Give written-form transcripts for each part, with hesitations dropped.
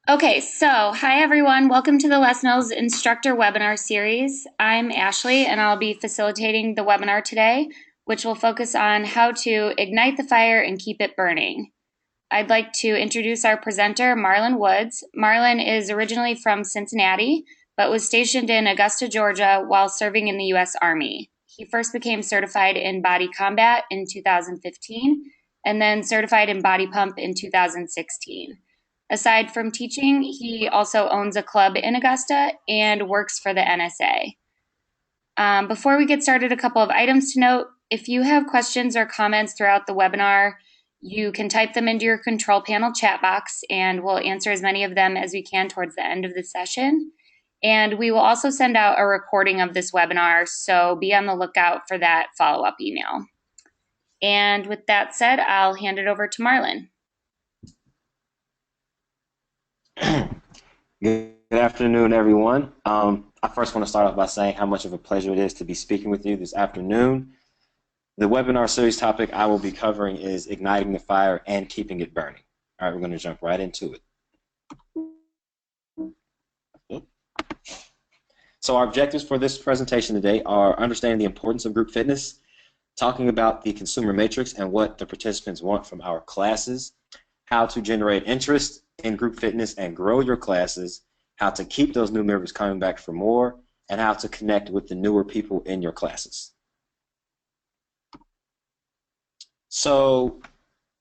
Okay, so hi everyone. Welcome to the Les Mills Instructor webinar series. I'm Ashley and I'll be facilitating the webinar today, which will focus on how to ignite the fire and keep it burning. I'd like to introduce our presenter, Marlon Woods. Marlon is originally from Cincinnati, but was stationed in Augusta, Georgia while serving in the U.S. Army. He first became certified in body combat in 2015 and then certified in body pump in 2016. Aside from teaching, he also owns a club in Augusta and works for the NSA. Before we get started, a couple of items to note. If you have questions or comments throughout the webinar, you can type them into your control panel chat box, and we'll answer as many of them as we can towards the end of the session. And we will also send out a recording of this webinar, so be on the lookout for that follow-up email. And with that said, I'll hand it over to Marlon. Good afternoon, everyone. I first want to start off by saying how much of a pleasure it is to be speaking with you this afternoon. The webinar series topic I will be covering is igniting the fire and keeping it burning. All right, we're going to jump right into it. So our objectives for this presentation today are understanding the importance of group fitness, talking about the consumer matrix and what the participants want from our classes, how to generate interest in group fitness and grow your classes, how to keep those new members coming back for more, and how to connect with the newer people in your classes. So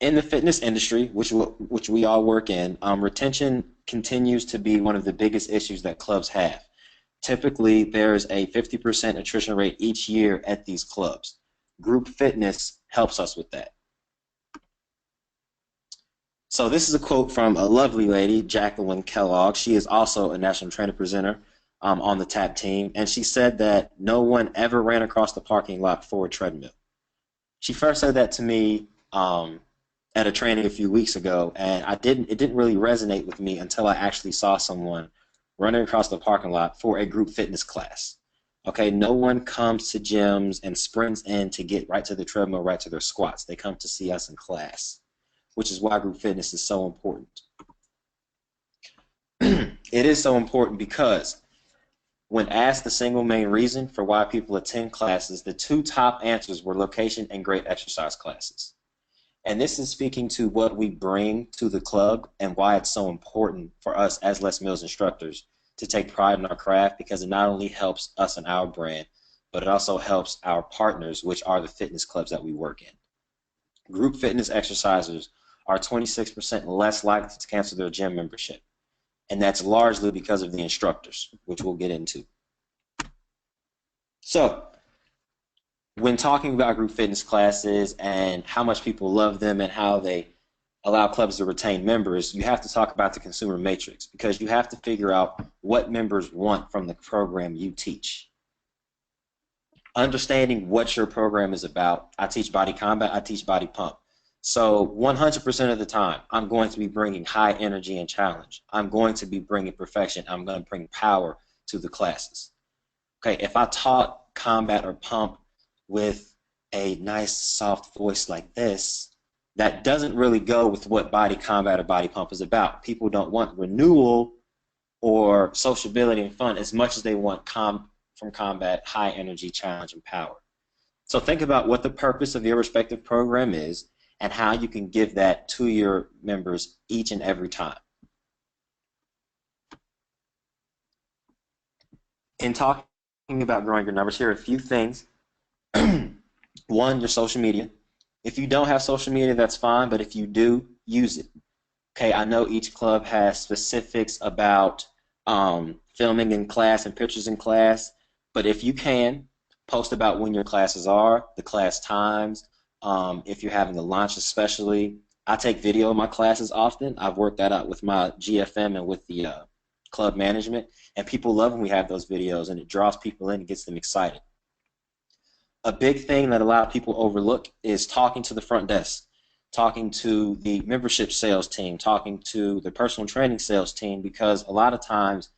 in the fitness industry, which we all work in, retention continues to be one of the biggest issues that clubs have. Typically, there's a 50% attrition rate each year at these clubs. Group fitness helps us with that. So this is a quote from a lovely lady, Jacqueline Kellogg. She is also a national trainer presenter on the TAP team, and she said that no one ever ran across the parking lot for a treadmill. She first said that to me at a training a few weeks ago, and it didn't really resonate with me until I actually saw someone running across the parking lot for a group fitness class. Okay, no one comes to gyms and sprints in to get right to the treadmill, right to their squats. They come to see us in class, which is why group fitness is so important. It is so important because when asked the single main reason for why people attend classes, the two top answers were location and great exercise classes. And this is speaking to what we bring to the club and why it's so important for us as Les Mills instructors to take pride in our craft, because it not only helps us and our brand, but it also helps our partners, which are the fitness clubs that we work in. Group fitness exercisers are 26% less likely to cancel their gym membership. And that's largely because of the instructors, which we'll get into. So, when talking about group fitness classes and how much people love them and how they allow clubs to retain members, you have to talk about the consumer matrix, because you have to figure out what members want from the program you teach. Understanding what your program is about. I teach body combat, I teach body pump. So 100% of the time, I'm going to be bringing high energy and challenge. I'm going to be bringing perfection. I'm going to bring power to the classes. Okay, if I taught combat or pump with a nice soft voice like this, that doesn't really go with what body combat or body pump is about. People don't want renewal or sociability and fun as much as they want from combat, high energy, challenge, and power. So think about what the purpose of your respective program is and how you can give that to your members each and every time. In talking about growing your numbers, here are a few things. One, your social media. If you don't have social media, that's fine, but if you do, use it. Okay, I know each club has specifics about filming in class and pictures in class, but if you can, post about when your classes are, the class times, if you're having a lunch especially. I take video of my classes often. I've worked that out with my GFM and with the club management, and people love when we have those videos, and it draws people in and gets them excited. A big thing that a lot of people overlook is talking to the front desk, talking to the membership sales team, talking to the personal training sales team, because a lot of times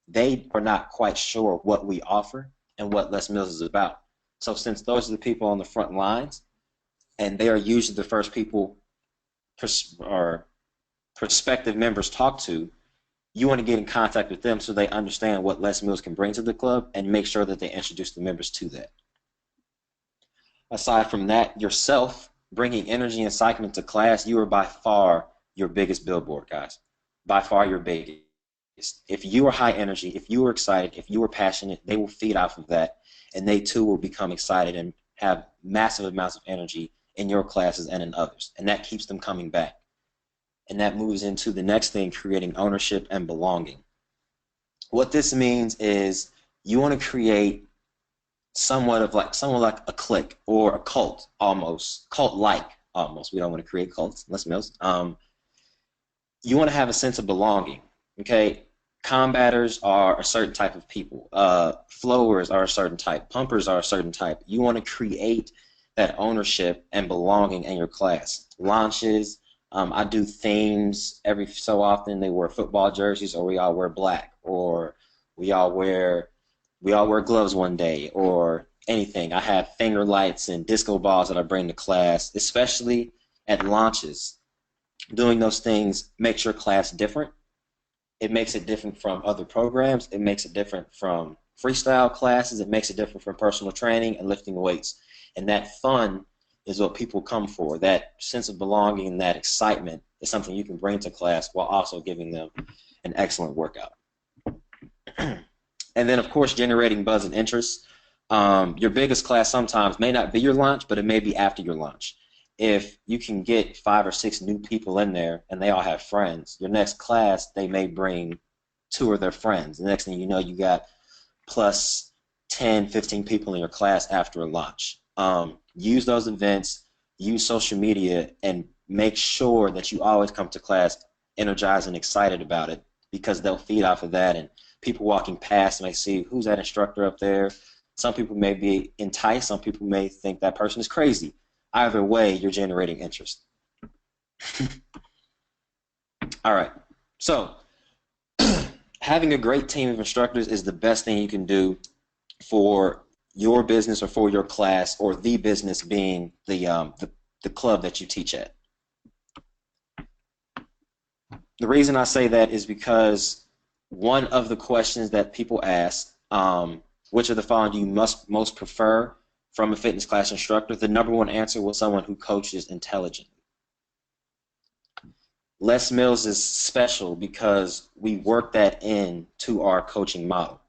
they are not quite sure what we offer and what Les Mills is about. So since those are the people on the front lines, and they are usually the first people or prospective members talk to, you want to get in contact with them so they understand what Les Mills can bring to the club and make sure that they introduce the members to that. Aside from that, yourself bringing energy and excitement to class, you are by far your biggest billboard, guys. By far your biggest. If you are high energy, if you are excited, if you are passionate, they will feed off of that, and they too will become excited and have massive amounts of energy in your classes and in others, and that keeps them coming back. And that moves into the next thing, creating ownership and belonging. What this means is you want to create someone like a clique or a cult, almost cult like, almost. We don't want to create cults, Les Mills. You want to have a sense of belonging. Okay, combaters are a certain type of people. Flowers are a certain type. Pumpers are a certain type. You want to create that ownership and belonging in your class. Launches. I do themes every so often. They wear football jerseys, or we all wear black, or we all wear gloves one day, or anything. I have finger lights and disco balls that I bring to class, especially at launches. Doing those things makes your class different. It makes it different from other programs. It makes it different from freestyle classes. It makes it different from personal training and lifting weights. And that fun is what people come for. That sense of belonging and that excitement is something you can bring to class while also giving them an excellent workout. And then, of course, generating buzz and interest. Your biggest class sometimes may not be your launch, but it may be after your launch. If you can get 5 or 6 new people in there and they all have friends, your next class, they may bring 2 of their friends. The next thing you know, you got plus 10, 15 people in your class after a launch. Use those events, use social media, and make sure that you always come to class energized and excited about it, because they'll feed off of that, and people walking past may see, who's that instructor up there? Some people may be enticed. Some people may think that person is crazy. Either way, you're generating interest. All right. So having a great team of instructors is the best thing you can do for your business or for your class, or the business being the club that you teach at. The reason I say that is because one of the questions that people ask, which of the following do you most prefer from a fitness class instructor? The number one answer was someone who coaches intelligently. Les Mills is special because we work that in to our coaching model.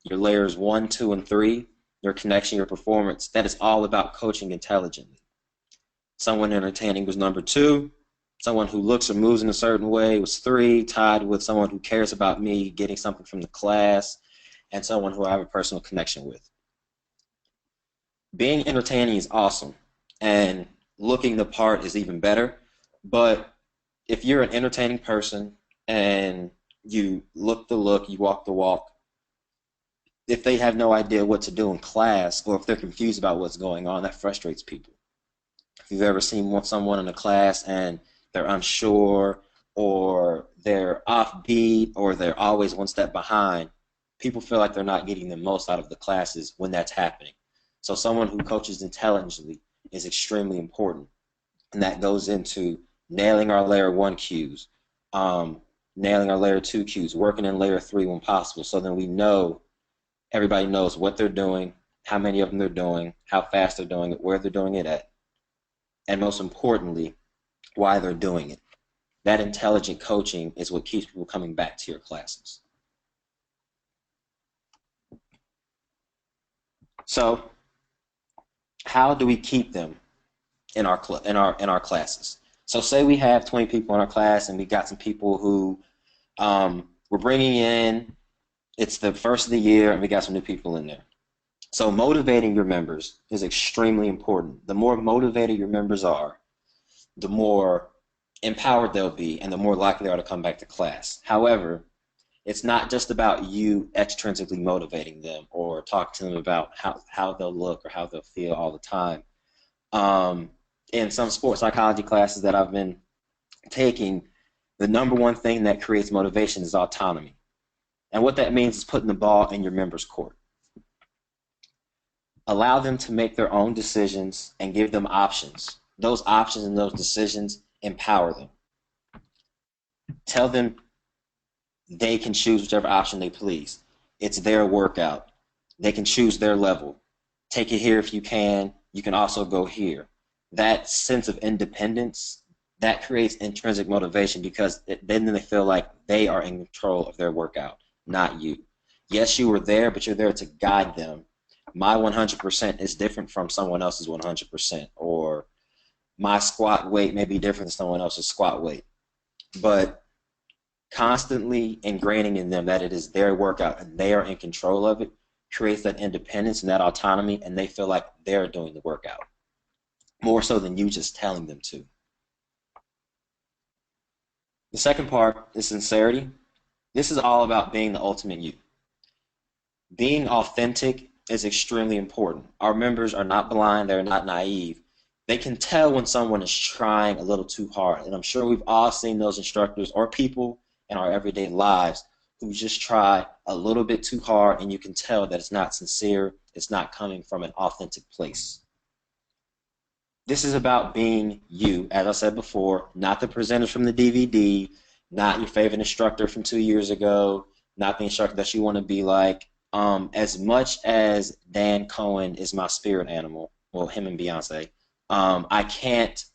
Your layers 1, 2, and 3, your connection, your performance, that is all about coaching intelligently. Someone entertaining was number 2. Someone who looks or moves in a certain way was 3, tied with someone who cares about me getting something from the class, and someone who I have a personal connection with. Being entertaining is awesome, and looking the part is even better, but if you're an entertaining person and you look the look, you walk the walk, if they have no idea what to do in class, or if they're confused about what's going on, that frustrates people. If you've ever seen someone in a class and they're unsure, or they're offbeat, or they're always one step behind, people feel like they're not getting the most out of the classes when that's happening. So someone who coaches intelligently is extremely important, and that goes into nailing our layer 1 cues, nailing our layer 2 cues, working in layer 3 when possible, so then we know, everybody knows what they're doing, how many of them they're doing, how fast they're doing it, where they're doing it at, and most importantly, why they're doing it. That intelligent coaching is what keeps people coming back to your classes. So, how do we keep them in our classes? So, say we have 20 people in our class, and we got some people who we're bringing in. It's the first of the year, and we got some new people in there. So, motivating your members is extremely important. The more motivated your members are, the more empowered they'll be, and the more likely they are to come back to class. However, it's not just about you extrinsically motivating them or talking to them about how they'll look or how they'll feel all the time. In some sports psychology classes that I've been taking, the number one thing that creates motivation is autonomy. And what that means is putting the ball in your members' court. Allow them to make their own decisions and give them options. Those options and those decisions empower them. Tell them they can choose whichever option they please. It's their workout. They can choose their level. Take it here if you can. You can also go here. That sense of independence, that creates intrinsic motivation because then they feel like they are in control of their workout, not you. Yes, you were there, but you're there to guide them. My 100% is different from someone else's 100%, or my squat weight may be different than someone else's squat weight. But constantly ingraining in them that it is their workout and they are in control of it creates that independence and that autonomy, and they feel like they're doing the workout more so than you just telling them to. The second part is sincerity. This is all about being the ultimate you. Being authentic is extremely important. Our members are not blind, they're not naive. They can tell when someone is trying a little too hard. And I'm sure we've all seen those instructors or people in our everyday lives who just try a little bit too hard, and you can tell that it's not sincere, it's not coming from an authentic place. This is about being you, as I said before, not the presenters from the DVD, not your favorite instructor from 2 years ago, not the instructor that you want to be like. As much as Dan Cohen is my spirit animal, well, him and Beyonce, I can't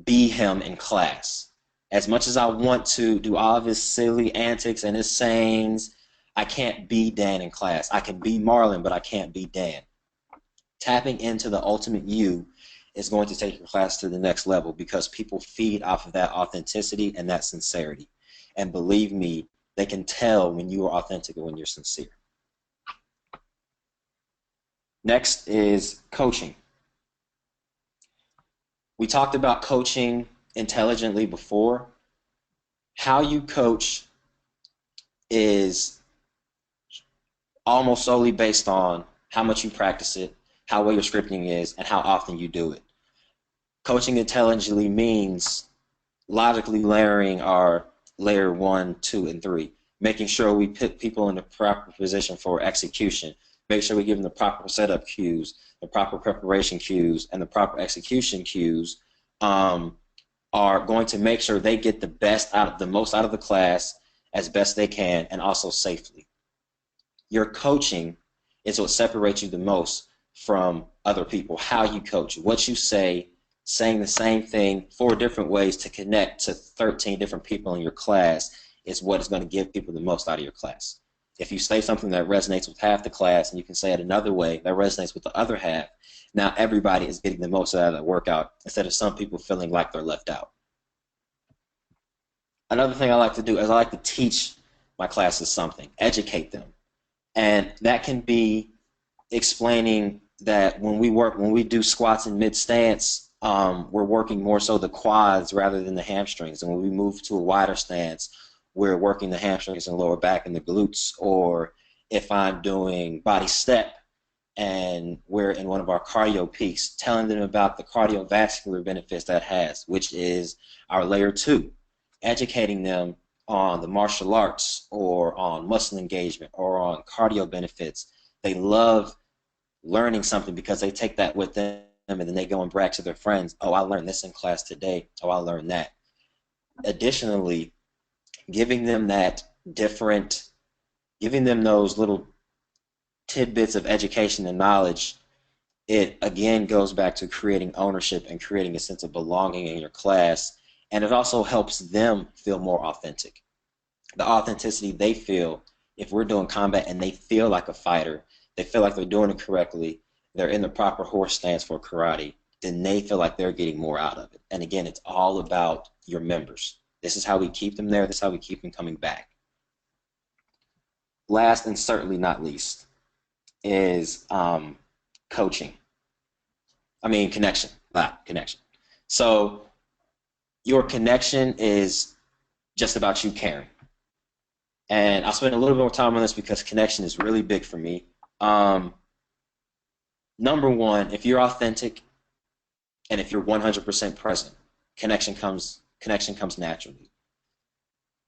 be him in class. As much as I want to do all of his silly antics and his sayings, I can't be Dan in class. I can be Marlon, but I can't be Dan. Tapping into the ultimate you is going to take your class to the next level because people feed off of that authenticity and that sincerity. And believe me, they can tell when you are authentic and when you're sincere. Next is coaching. We talked about coaching intelligently before. How you coach is almost solely based on how much you practice it, how well your scripting is, and how often you do it. Coaching intelligently means logically layering our layer 1, 2, and 3, making sure we put people in the proper position for execution, make sure we give them the proper setup cues, the proper preparation cues, and the proper execution cues are going to make sure they get the most out of the class as best they can, and also safely. Your coaching is what separates you the most from other people. How you coach, what you say, saying the same thing 4 different ways to connect to 13 different people in your class is what is going to give people the most out of your class. If you say something that resonates with half the class and you can say it another way that resonates with the other half, now everybody is getting the most out of that workout instead of some people feeling like they're left out. Another thing I like to do is I like to teach my classes something, educate them. And that can be explaining that when we do squats in mid stance, we're working more so the quads rather than the hamstrings. And when we move to a wider stance, we're working the hamstrings and lower back and the glutes. Or if I'm doing body step and we're in one of our cardio peaks, telling them about the cardiovascular benefits that has, which is our layer 2, educating them on the martial arts or on muscle engagement or on cardio benefits. They love learning something because they take that with them and then they go and brag to their friends, oh, I learned this in class today, oh, I learned that. Additionally, giving them those little tidbits of education and knowledge, it again goes back to creating ownership and creating a sense of belonging in your class, and it also helps them feel more authentic. The authenticity they feel if we're doing combat and they feel like a fighter, they feel like they're doing it correctly, they're in the proper horse stance for karate, then they feel like they're getting more out of it. And again, it's all about your members. This is how we keep them there. This is how we keep them coming back. Last and certainly not least is connection. Connection. So your connection is just about you caring. And I'll spend a little bit more time on this because connection is really big for me. Number one, if you're authentic and if you're 100% present, connection comes naturally.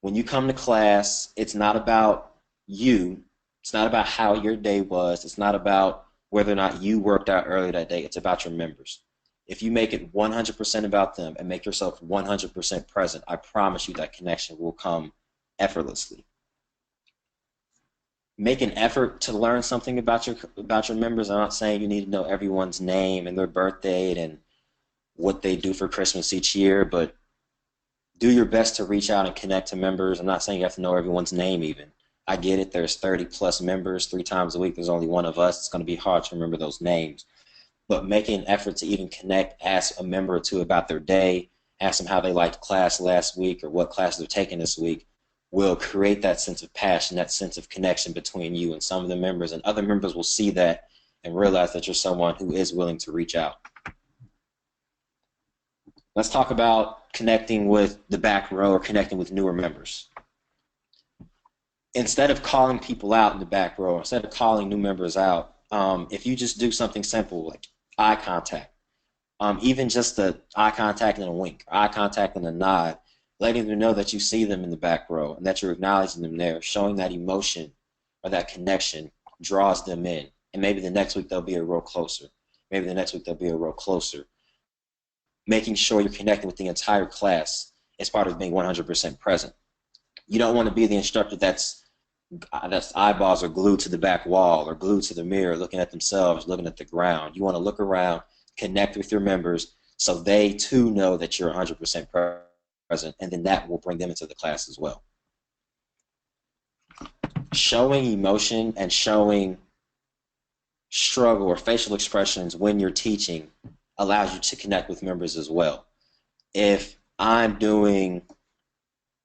When you come to class, it's not about you. It's not about how your day was. It's not about whether or not you worked out early that day. It's about your members. If you make it 100% about them and make yourself 100% present, I promise you that connection will come effortlessly. Make an effort to learn something about your members. I'm not saying you need to know everyone's name and their birth date and what they do for Christmas each year, but do your best to reach out and connect to members. I'm not saying you have to know everyone's name even. I get it. There's 30 plus members 3 times a week. There's only one of us. It's going to be hard to remember those names. But making an effort to even connect, ask a member or two about their day, ask them how they liked class last week or what classes they're taking this week, will create that sense of passion, that sense of connection between you and some of the members. And other members will see that and realize that you're someone who is willing to reach out. Let's talk about connecting with the back row or connecting with newer members. Instead of calling people out in the back row, instead of calling new members out, if you just do something simple like eye contact, even just the eye contact and a wink, eye contact and a nod, letting them know that you see them in the back row and that you're acknowledging them there, showing that emotion or that connection draws them in. And maybe the next week they'll be a row closer. Maybe the next week they'll be a row closer. Making sure you're connecting with the entire class is part of being 100% present. You don't want to be the instructor that's eyeballs are glued to the back wall or glued to the mirror, looking at themselves, looking at the ground. You want to look around, connect with your members so they too know that you're 100% present, and then that will bring them into the class as well. Showing emotion and showing struggle or facial expressions when you're teaching allows you to connect with members as well. If I'm doing,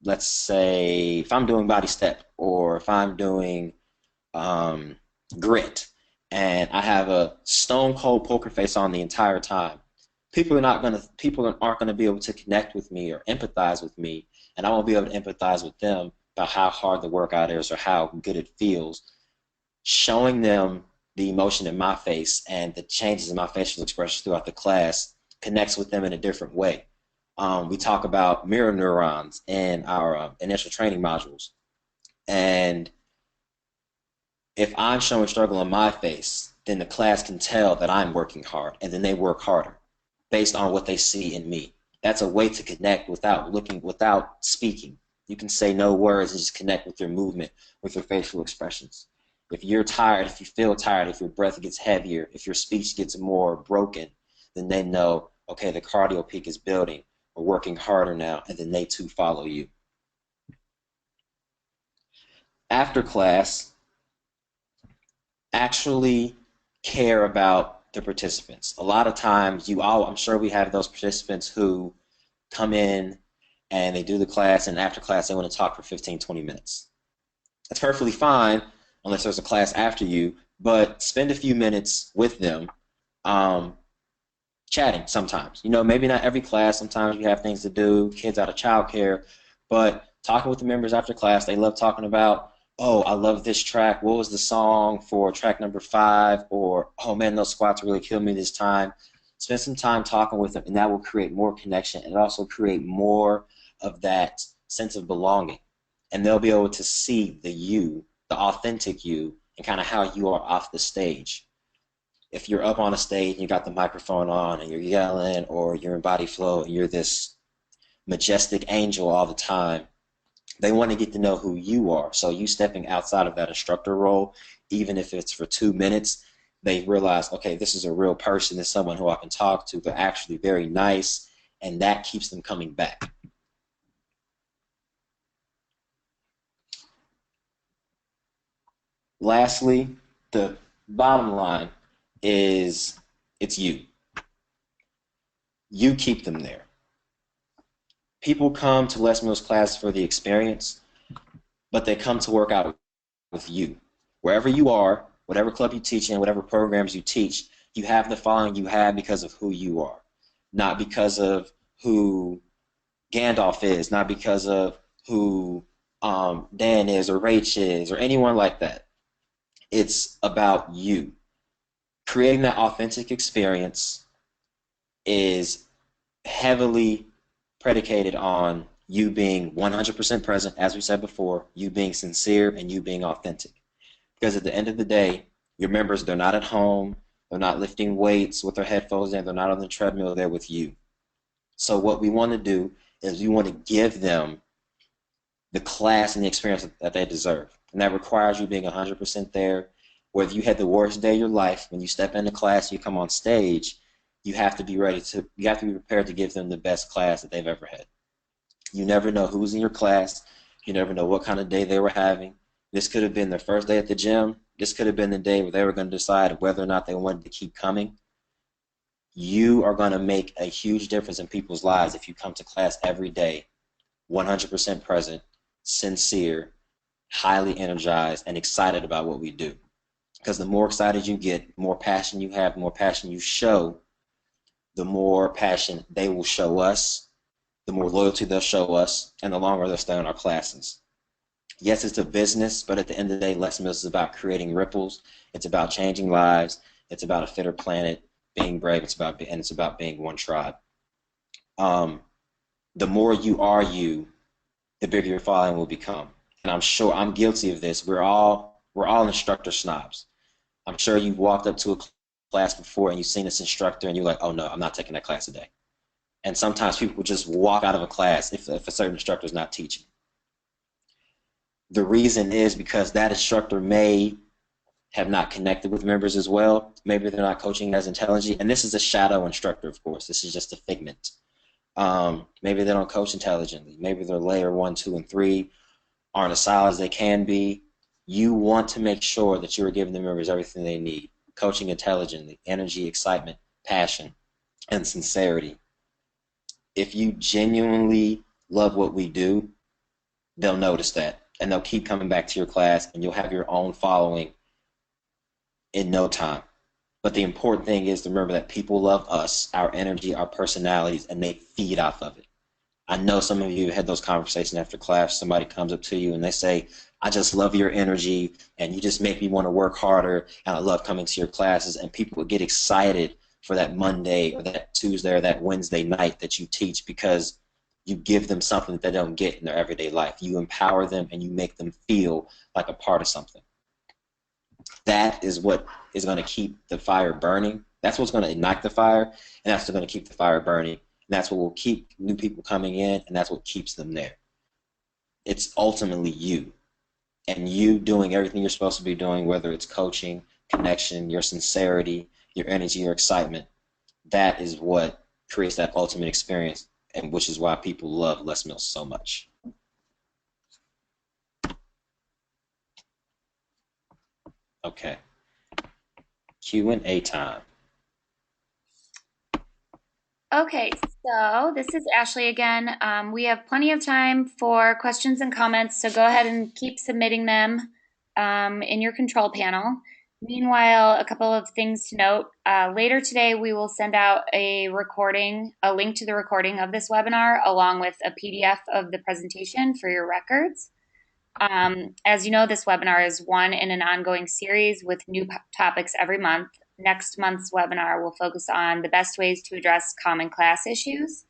let's say, if I'm doing body step or if I'm doing grit and I have a stone cold poker face on the entire time, people aren't gonna be able to connect with me or empathize with me, and I won't be able to empathize with them about how hard the workout is or how good it feels. Showing them the emotion in my face and the changes in my facial expressions throughout the class connects with them in a different way. We talk about mirror neurons in our initial training modules. And if I'm showing struggle on my face, then the class can tell that I'm working hard, and then they work harder based on what they see in me. That's a way to connect without speaking. You can say no words and just connect with your movement, with your facial expressions. If you're tired, if you feel tired, if your breath gets heavier, if your speech gets more broken, then they know, okay, the cardio peak is building. We're working harder now, and then they too follow you. After class, actually care about the participants. A lot of times, I'm sure we have those participants who come in and they do the class, and after class, they want to talk for 15, 20 minutes. That's perfectly fine unless there's a class after you, but spend a few minutes with them chatting sometimes. Maybe not every class. Sometimes you have things to do, kids out of childcare, but talking with the members after class, they love talking about, oh, I love this track. What was the song for track number 5? Or, oh man, those squats really killed me this time. Spend some time talking with them, and that will create more connection and also create more of that sense of belonging. And they'll be able to see the authentic you, and kind of how you are off the stage. If you're up on a stage and you got the microphone on and you're yelling, or you're in body flow and you're this majestic angel all the time, they want to get to know who you are. So you stepping outside of that instructor role, even if it's for 2 minutes, they realize, okay, this is a real person, this is someone who I can talk to. They're actually very nice, and that keeps them coming back. Lastly, the bottom line is it's you. You keep them there. People come to Les Mills class for the experience, but they come to work out with you. Wherever you are, whatever club you teach in, whatever programs you teach, you have the following you have because of who you are, not because of who Gandalf is, not because of who Dan is or Rach is or anyone like that. It's about you. Creating that authentic experience is heavily predicated on you being 100% present, as we said before, you being sincere, and you being authentic. Because at the end of the day, your members, they're not at home, they're not lifting weights with their headphones in, they're not on the treadmill, they're with you. So what we want to do is we want to give them the class and the experience that they deserve. And that requires you being 100% there. Whether you had the worst day of your life, when you step into class, you come on stage, you have to be you have to be prepared to give them the best class that they've ever had. You never know who's in your class. You never know what kind of day they were having. This could have been their first day at the gym. This could have been the day where they were going to decide whether or not they wanted to keep coming. You are going to make a huge difference in people's lives if you come to class every day, 100% present, sincere, highly energized, and excited about what we do. Because the more excited you get, the more passion you have, the more passion you show, the more passion they will show us, the more loyalty they'll show us, and the longer they'll stay in our classes. Yes, it's a business, but at the end of the day, Les Mills is about creating ripples. It's about changing lives. It's about a fitter planet, being brave. It's about being one tribe. The more you are you, the bigger your following will become. And I'm sure I'm guilty of this. We're all instructor snobs. I'm sure you've walked up to a class before and you've seen this instructor and you're like, oh no, I'm not taking that class today. And sometimes people will just walk out of a class if a certain instructor is not teaching. The reason is because that instructor may have not connected with members as well. Maybe they're not coaching as intelligently. And this is a shadow instructor, of course. This is just a figment. Maybe they don't coach intelligently. Maybe their layer 1, 2, and 3 aren't as solid as they can be. You want to make sure that you are giving the members everything they need. Coaching intelligently, energy, excitement, passion, and sincerity. If you genuinely love what we do, they'll notice that. And they'll keep coming back to your class, and you'll have your own following in no time. But the important thing is to remember that people love us, our energy, our personalities, and they feed off of it. I know some of you had those conversations after class. Somebody comes up to you and they say, I just love your energy, and you just make me want to work harder, and I love coming to your classes. And people would get excited for that Monday or that Tuesday or that Wednesday night that you teach because you give them something that they don't get in their everyday life. You empower them and you make them feel like a part of something. That is what is going to keep the fire burning. That's what's going to ignite the fire, and that's what's going to keep the fire burning. And that's what will keep new people coming in, and that's what keeps them there. It's ultimately you, and you doing everything you're supposed to be doing, whether it's coaching, connection, your sincerity, your energy, your excitement. That is what creates that ultimate experience, and which is why people love Les Mills so much. Okay. Q&A time. Okay, so this is Ashley again. We have plenty of time for questions and comments, so go ahead and keep submitting them in your control panel. Meanwhile, a couple of things to note. Later today, we will send out a link to the recording of this webinar, along with a PDF of the presentation for your records. As you know, this webinar is one in an ongoing series with new topics every month. Next month's webinar will focus on the best ways to address common class issues,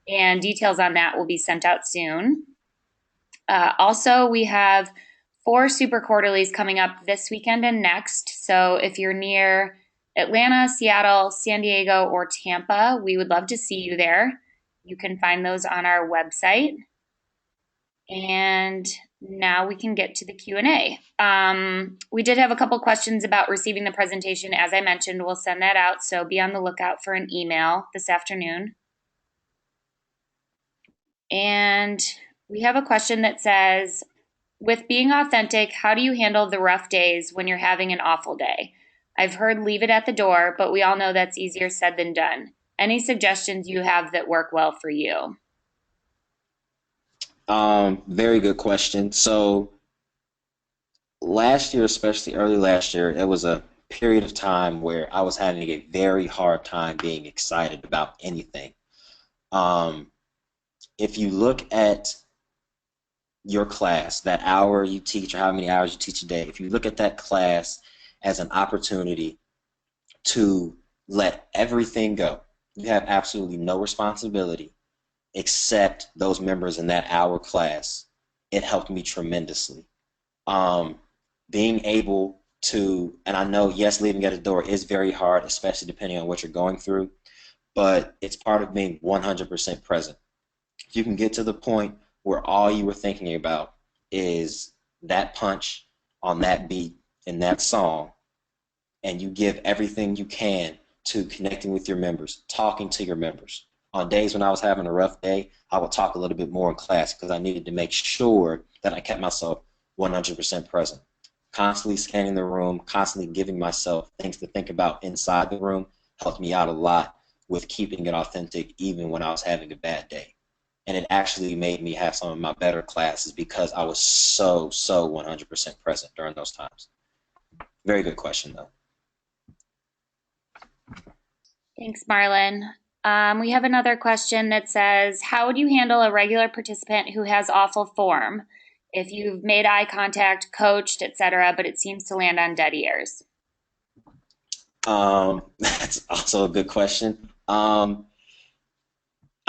and details on that will be sent out soon. Also, we have 4 super quarterlies coming up this weekend and next. So if you're near Atlanta, Seattle, San Diego, or Tampa, we would love to see you there. You can find those on our website. And now we can get to the Q&A. We did have a couple questions about receiving the presentation. As I mentioned, we'll send that out, so be on the lookout for an email this afternoon. And we have a question that says, with being authentic, how do you handle the rough days when you're having an awful day? I've heard leave it at the door, but we all know that's easier said than done. Any suggestions you have that work well for you? Very good question. So last year, especially early last year, it was a period of time where I was having a very hard time being excited about anything. If you look at your class, that hour you teach or how many hours you teach a day, if you look at that class as an opportunity to let everything go, you have absolutely no responsibility except those members in that hour class. It helped me tremendously. Being able to, and I know, yes, leaving at the door is very hard, especially depending on what you're going through, but it's part of being 100% present. If you can get to the point where all you were thinking about is that punch on that beat in that song, and you give everything you can to connecting with your members, talking to your members. On days when I was having a rough day, I would talk a little bit more in class because I needed to make sure that I kept myself 100% present. Constantly scanning the room, constantly giving myself things to think about inside the room helped me out a lot with keeping it authentic even when I was having a bad day. And it actually made me have some of my better classes because I was so 100% present during those times. Very good question, though. Thanks, Marlon. We have another question that says, how would you handle a regular participant who has awful form? If you've made eye contact, coached, etc., but it seems to land on dead ears. That's also a good question.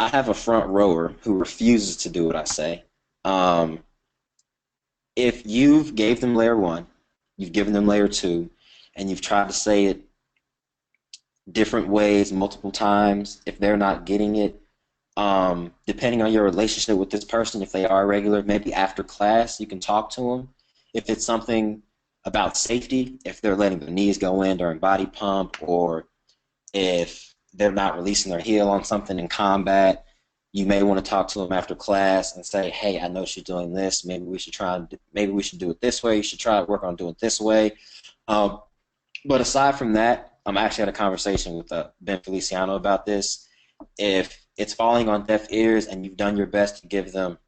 I have a front rower who refuses to do what I say. Um, if you've gave them layer one, you've given them layer two, and you've tried to say it different ways multiple times, if they're not getting it, depending on your relationship with this person, if they are regular, maybe after class you can talk to them. If it's something about safety, if they're letting their knees go in during body pump, or if they're not releasing their heel on something in combat, you may want to talk to them after class and say, "Hey, I know she's doing this. Maybe we should try. Maybe we should do it this way. You should try to work on doing it this way." Um, but aside from that, I actually had a conversation with Ben Feliciano about this. If it's falling on deaf ears and you've done your best to give them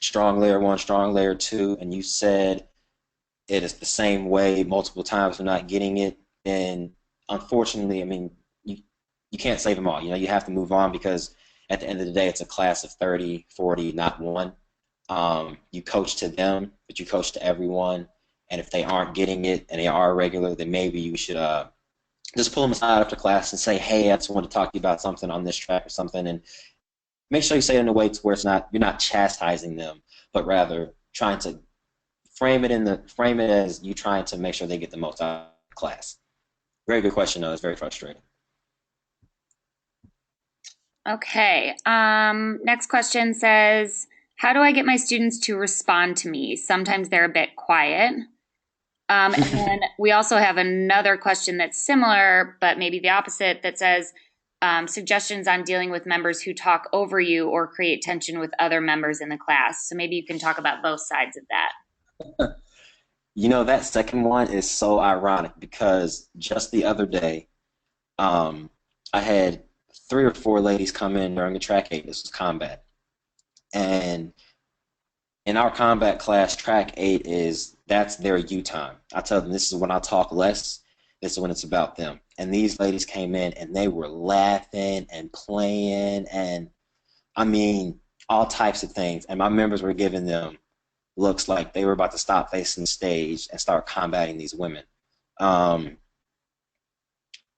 strong layer one, strong layer two, and you said it is the same way multiple times for not getting it, then unfortunately, I mean, you can't save them all. You know, you have to move on because at the end of the day, it's a class of 30, 40, not one. You coach to them, but you coach to everyone. And if they aren't getting it and they are regular, then maybe you should just pull them aside after class and say, "Hey, I just want to talk to you about something on this track or something," and make sure you say it in a way to where it's not you're not chastising them, but rather trying to frame it as you trying to make sure they get the most out of class. Very good question, though. It's very frustrating. Okay. Next question says, how do I get my students to respond to me? Sometimes they're a bit quiet. And then we also have another question that's similar, but maybe the opposite, that says, suggestions on dealing with members who talk over you or create tension with other members in the class. So maybe you can talk about both sides of that. You know, that second one is so ironic because just the other day, I had 3 or 4 ladies come in during the track eight. This was combat. And in our combat class, track eight that's their you time. I tell them this is when I talk less, this is when it's about them. And these ladies came in and they were laughing and playing and I mean all types of things. And my members were giving them looks like they were about to stop facing the stage and start combating these women. Um,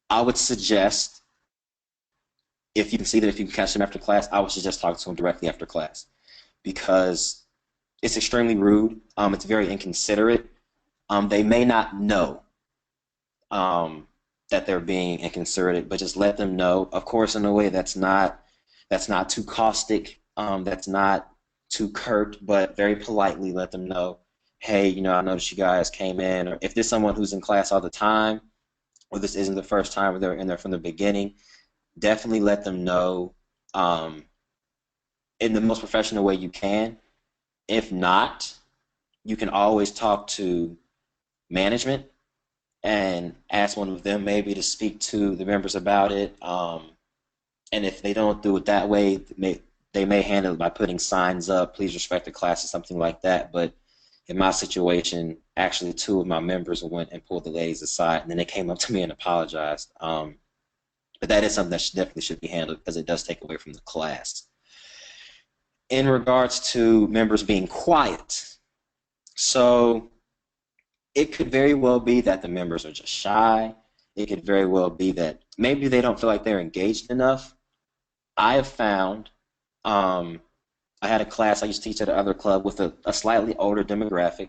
I would suggest if you can see that if you can catch them after class, I would suggest talking to them directly after class because it's extremely rude. It's very inconsiderate. They may not know that they're being inconsiderate, but just let them know. Of course, in a way that's not too caustic. That's not too curt, but very politely let them know. Hey, you know, I noticed you guys came in, or if there's someone who's in class all the time, or this isn't the first time, or they're in there from the beginning, definitely let them know um, in the most professional way you can. If not, you can always talk to management and ask one of them maybe to speak to the members about it. And if they don't do it that way, they may handle it by putting signs up, "Please respect the class," or something like that. But in my situation, actually 2 of my members went and pulled the ladies aside, and then they came up to me and apologized. But that is something that definitely should be handled because it does take away from the class. In regards to members being quiet, so it could very well be that the members are just shy. It could very well be that maybe they don't feel like they're engaged enough. I have found, um, I had a class I used to teach at another club with a slightly older demographic.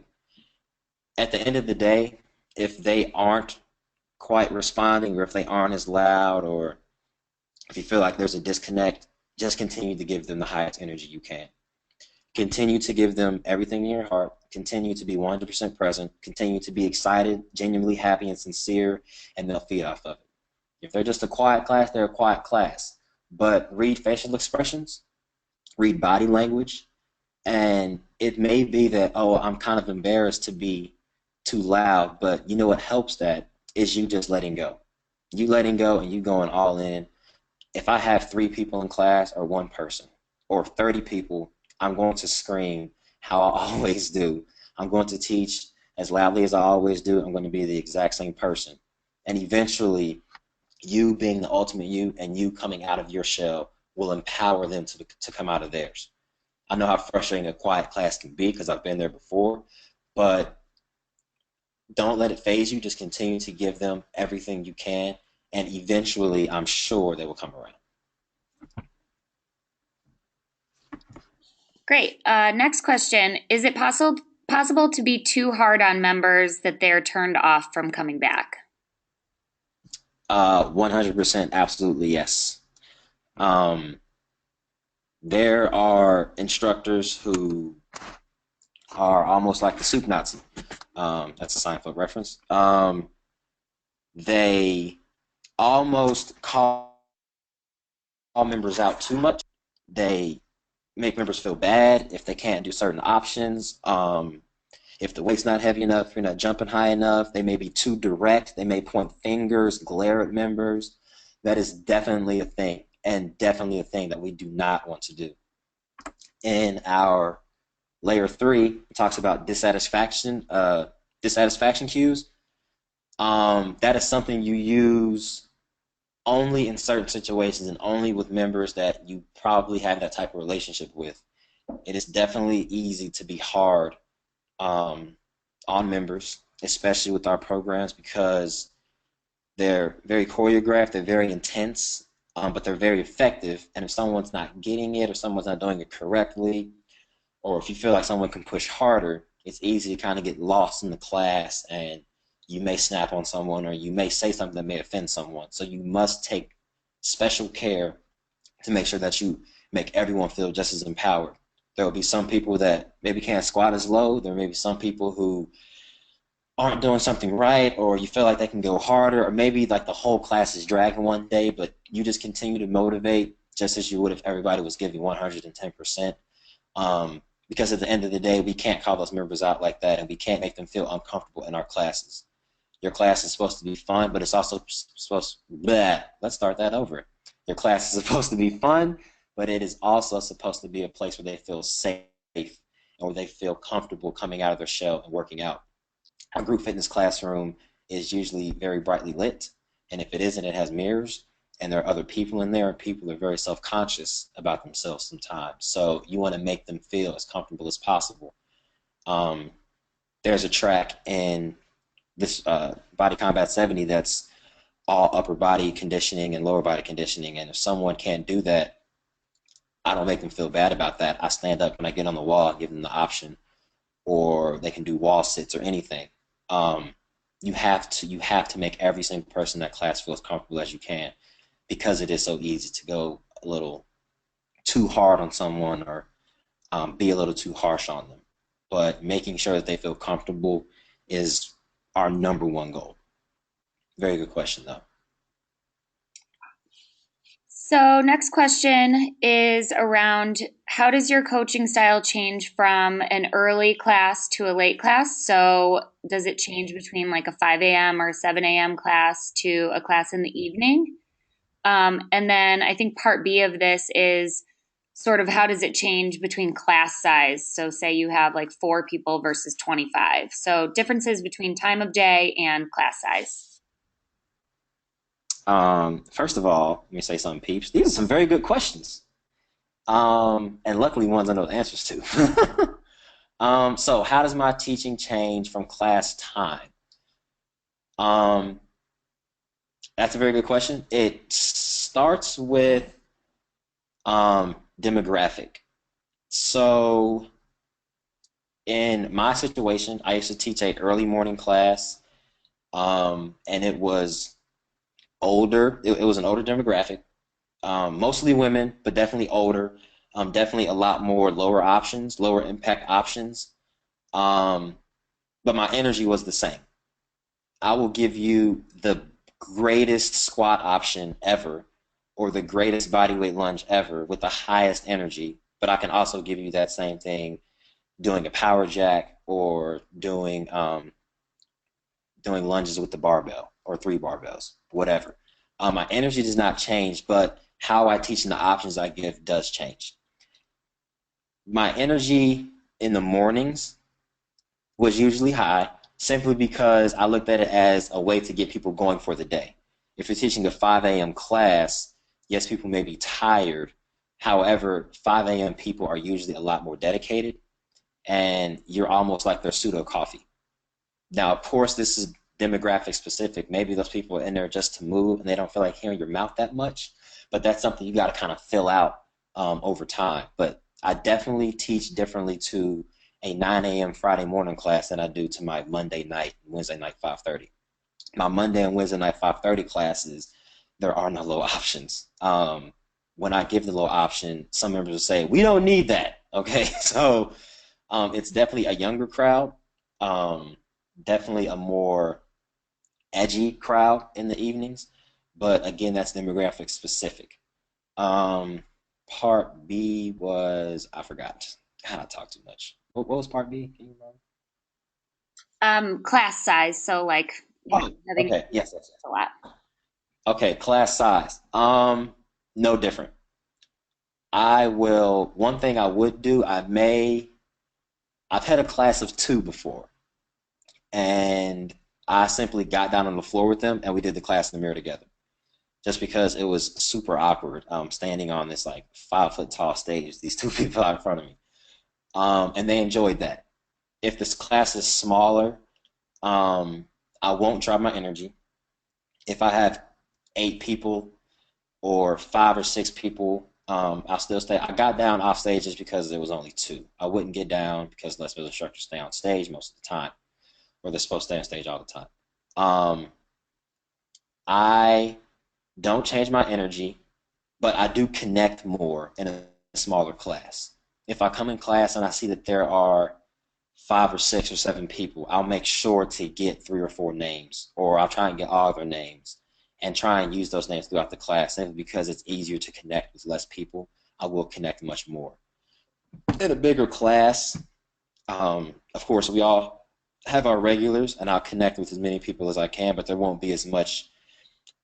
At the end of the day, if they aren't quite responding or if they aren't as loud or if you feel like there's a disconnect, just continue to give them the highest energy you can. Continue to give them everything in your heart. Continue to be 100% present. Continue to be excited, genuinely happy, and sincere, and they'll feed off of it. If they're just a quiet class, they're a quiet class. But read facial expressions, read body language, and it may be that, oh, I'm kind of embarrassed to be too loud, but you know what helps that is you just letting go. You letting go and you going all in. If I have 3 people in class or 1 person or 30 people, I'm going to scream how I always do. I'm going to teach as loudly as I always do. I'm going to be the exact same person. And eventually, you being the ultimate you and you coming out of your shell will empower them to come out of theirs. I know how frustrating a quiet class can be because I've been there before, but don't let it phase you. Just continue to give them everything you can, and eventually, I'm sure they will come around. Great. Next question. Is it possible to be too hard on members that they're turned off from coming back? 100% absolutely yes. Um, there are instructors who are almost like the soup Nazi. That's a Seinfeld reference. They almost call members out too much. They make members feel bad if they can't do certain options. If the weight's not heavy enough, you're not jumping high enough, they may be too direct. They may point fingers, glare at members. That is definitely a thing, and definitely a thing that we do not want to do. In our layer 3, it talks about dissatisfaction cues. That is something you use only in certain situations and only with members that you probably have that type of relationship with. It is definitely easy to be hard on members, especially with our programs, because they're very choreographed, they're very intense, but they're very effective. And if someone's not getting it or someone's not doing it correctly, or if you feel like someone can push harder, it's easy to kind of get lost in the class and you may snap on someone or you may say something that may offend someone. So you must take special care to make sure that you make everyone feel just as empowered. There will be some people that maybe can't squat as low. There may be some people who aren't doing something right, or you feel like they can go harder, or maybe like the whole class is dragging one day, but you just continue to motivate just as you would if everybody was giving 110%. Because at the end of the day, we can't call those members out like that, and we can't make them feel uncomfortable in our classes. Your class is supposed to be fun, but it's also supposed. Bleh, let's start that over. Your class is supposed to be fun, but it is also supposed to be a place where they feel safe and where they feel comfortable coming out of their shell and working out. Our group fitness classroom is usually very brightly lit, and if it isn't, it has mirrors, and there are other people in there, and people are very self-conscious about themselves sometimes. So you want to make them feel as comfortable as possible. Um, there's a track in this Body Combat 70 that's all upper body conditioning and lower body conditioning, and if someone can't do that, I don't make them feel bad about that. I stand up when I get on the wall and give them the option, or they can do wall sits or anything. Um, you have to make every single person in that class feel as comfortable as you can, because it is so easy to go a little too hard on someone or be a little too harsh on them. But making sure that they feel comfortable is our number one goal. Very good question, though. So, next question is around how does your coaching style change from an early class to a late class? So, does it change between like a 5 a.m. or 7 a.m. class to a class in the evening? And then I think part B of this is sort of how does it change between class size? So, say you have like 4 people versus 25. So, differences between time of day and class size. First of all, let me say something, peeps. These are some very good questions. And luckily ones I know the answers to. So how does my teaching change from class time? Um, that's a very good question. It starts with demographic. So in my situation, I used to teach a early morning class, and it was older. It was an older demographic, mostly women, but definitely older. Definitely a lot more lower options, lower impact options. Um, but my energy was the same. I will give you the greatest squat option ever or the greatest bodyweight lunge ever with the highest energy, but I can also give you that same thing doing a power jack or doing lunges with the barbell or three barbells, whatever. My energy does not change, but how I teach and the options I give does change. My energy in the mornings was usually high simply because I looked at it as a way to get people going for the day. If you're teaching a 5 a.m. class, yes, people may be tired. However, 5 a.m. people are usually a lot more dedicated, and you're almost like their pseudo coffee. Now, of course, this is demographic specific. Maybe those people are in there just to move and they don't feel like hearing your mouth that much, but that's something you got to kind of fill out over time. But I definitely teach differently to a 9 a.m. Friday morning class than I do to my Monday night, Wednesday night 5:30. My Monday and Wednesday night 5:30 classes, there are no low options. When I give the low option, some members will say, "We don't need that." Okay, so it's definitely a younger crowd. Um, Definitely a more edgy crowd in the evenings, but again, that's demographic specific. Um, Part B was I forgot. God, I talk too much. What was Part B? Can you remember? Class size. So like, Oh, having okay. Yes, yes, yes. a lot. Okay, class size. No different. I will. One thing I would do. I've had a class of two before, and I simply got down on the floor with them, and we did the class in the mirror together. Just because it was super awkward standing on this like 5 foot tall stage, these two people out in front of me. And they enjoyed that. If this class is smaller, um, I won't drop my energy. If I have 8 people or 5 or 6 people, I'll still stay. I got down off stage just because there was only two. I wouldn't get down because less of the instructors stay on stage most of the time, or they're supposed to stay on stage all the time. Um, I don't change my energy, but I do connect more in a smaller class. If I come in class and I see that there are 5 or 6 or 7 people, I'll make sure to get 3 or 4 names, or I'll try and get all of their names and try and use those names throughout the class. Simply because it's easier to connect with less people, I will connect much more. In a bigger class, of course, we all have our regulars, and I'll connect with as many people as I can, but there won't be as much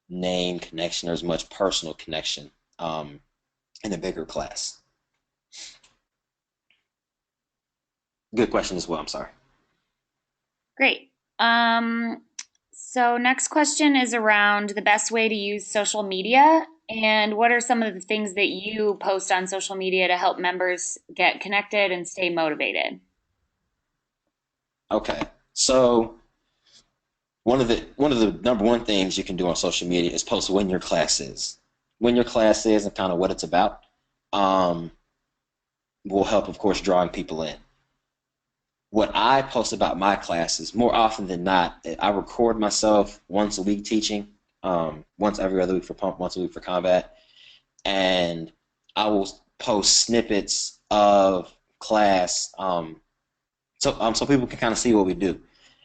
name connection or as much personal connection in a bigger class. Good question as well. I'm sorry. Great. So next question is around the best way to use social media and what are some of the things that you post on social media to help members get connected and stay motivated? Okay. So one of the number one things you can do on social media is post when your class is. When your class is and kind of what it's about um, will help, of course, drawing people in. What I post about my classes more often than not, I record myself once a week teaching, once every other week for pump, once a week for combat, and I will post snippets of class so people can kind of see what we do.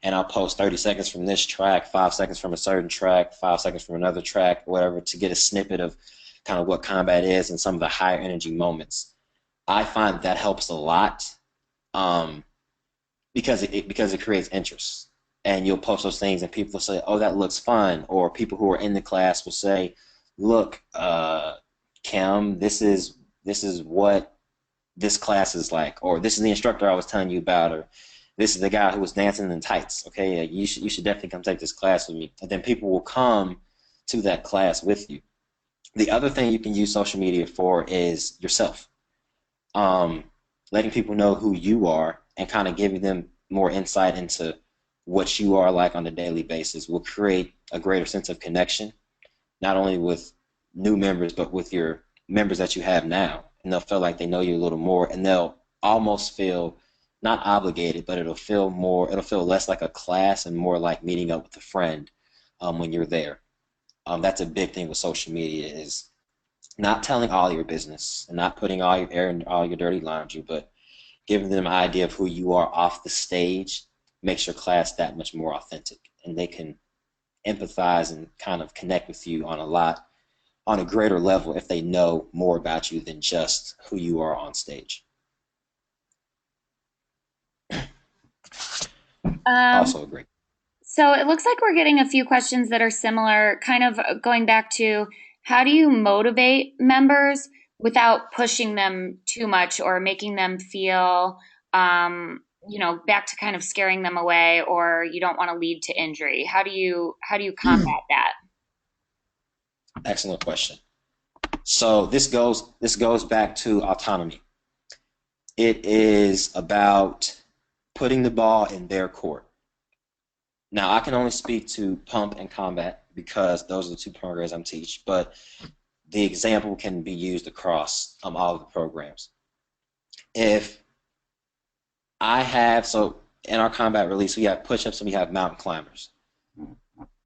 And I'll post 30 seconds from this track, 5 seconds from a certain track, 5 seconds from another track, whatever, to get a snippet of kind of what combat is and some of the higher energy moments. I find that helps a lot um, because it creates interest. And you'll post those things, and people will say, "Oh, that looks fun," or people who are in the class will say, "Look, Kim, this is what this class is like," or "This is the instructor I was telling you about," or "This is the guy who was dancing in tights." Okay, you should definitely come take this class with me. And then people will come to that class with you. The other thing you can use social media for is yourself, um, letting people know who you are and kind of giving them more insight into what you are like on a daily basis will create a greater sense of connection, not only with new members but with your members that you have now, and they'll feel like they know you a little more, and they'll almost feel not obligated, but it'll feel less like a class and more like meeting up with a friend when you're there. That's a big thing with social media is Not telling all your business and not putting all your air and all your dirty laundry, but giving them an idea of who you are off the stage makes your class that much more authentic, and they can empathize and kind of connect with you on a greater level if they know more about you than just who you are on stage. Um, Also agree. so it looks like we're getting a few questions that are similar, kind of going back to how do you motivate members without pushing them too much or making them feel, back to kind of scaring them away, or you don't want to lead to injury. How do you combat that? Excellent question. So this goes back to autonomy. It is about putting the ball in their court. Now, I can only speak to pump and combat because those are the two programs I'm teach, but the example can be used across all of the programs. If I have, so in our combat release, we have push-ups and we have mountain climbers.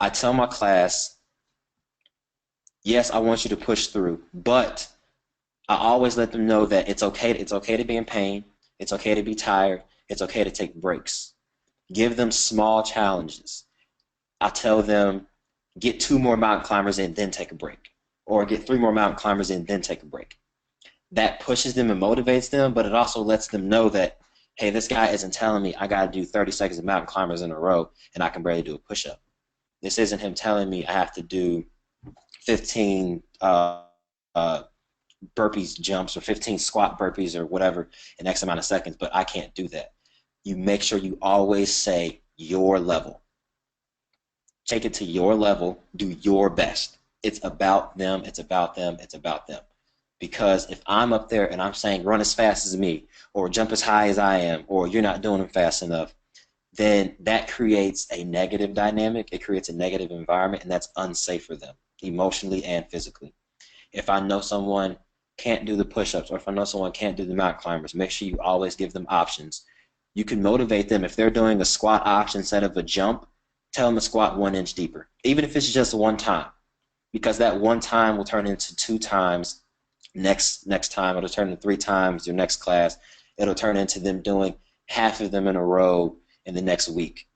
I tell my class, yes, I want you to push through, but I always let them know that it's okay. It's okay to be in pain. It's okay to be tired. It's okay to take breaks. Give them small challenges. I tell them, get two more mountain climbers in, then take a break, or get three more mountain climbers in, then take a break. That pushes them and motivates them, but it also lets them know that, hey, this guy isn't telling me I got to do 30 seconds of mountain climbers in a row and I can barely do a push-up. This isn't him telling me I have to do 15 uh, burpees jumps or 15 squat burpees or whatever in X amount of seconds, but I can't do that. You make sure you always say your level. Take it to your level, do your best. It's about them, it's about them, it's about them. Because if I'm up there and I'm saying run as fast as me, or jump as high as I am, or you're not doing them fast enough, then that creates a negative dynamic. It creates a negative environment, and that's unsafe for them, emotionally and physically. If I know someone can't do the push-ups, or if I know someone can't do the mountain climbers, make sure you always give them options. You can motivate them. If they're doing a squat option instead of a jump, tell them to squat 1 inch deeper, even if it's just one time, because that one time will turn into two times. Next time it'll turn into three times. Your next class, it'll turn into them doing half of them in a row in the next week.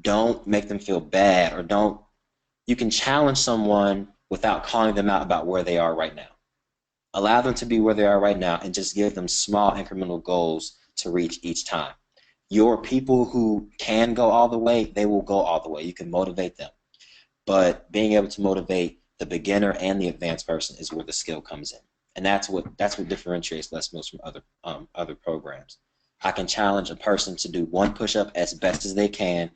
Don't make them feel bad, or don't. You can challenge someone without calling them out about where they are right now. Allow them to be where they are right now and just give them small incremental goals to reach each time. Your people who can go all the way, they will go all the way. You can motivate them. But being able to motivate the beginner and the advanced person is where the skill comes in. And that's what differentiates Les Mills from other programs. I can challenge a person to do one push-up as best as they can,